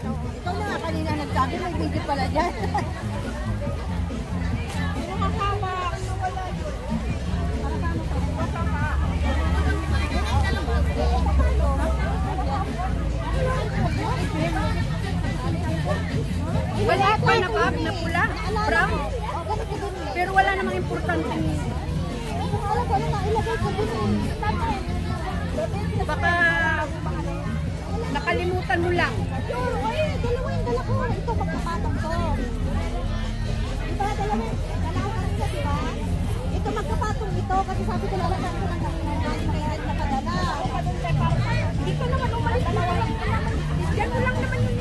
Ikaw na nga kanina nagsabi, may video pala dyan. Maliit pa na bag na pula, brown. Pero wala namang importante. Baka nakalimutan mo lang. Dalawa yung dala ko. Ito magkapatong to. Diba, dalawa kanina, diba? Ito magkapatong ito kasi sabi ko lalagyan ko ng may red na padala. Hindi ka naman umalis. Diyan ko lang naman yung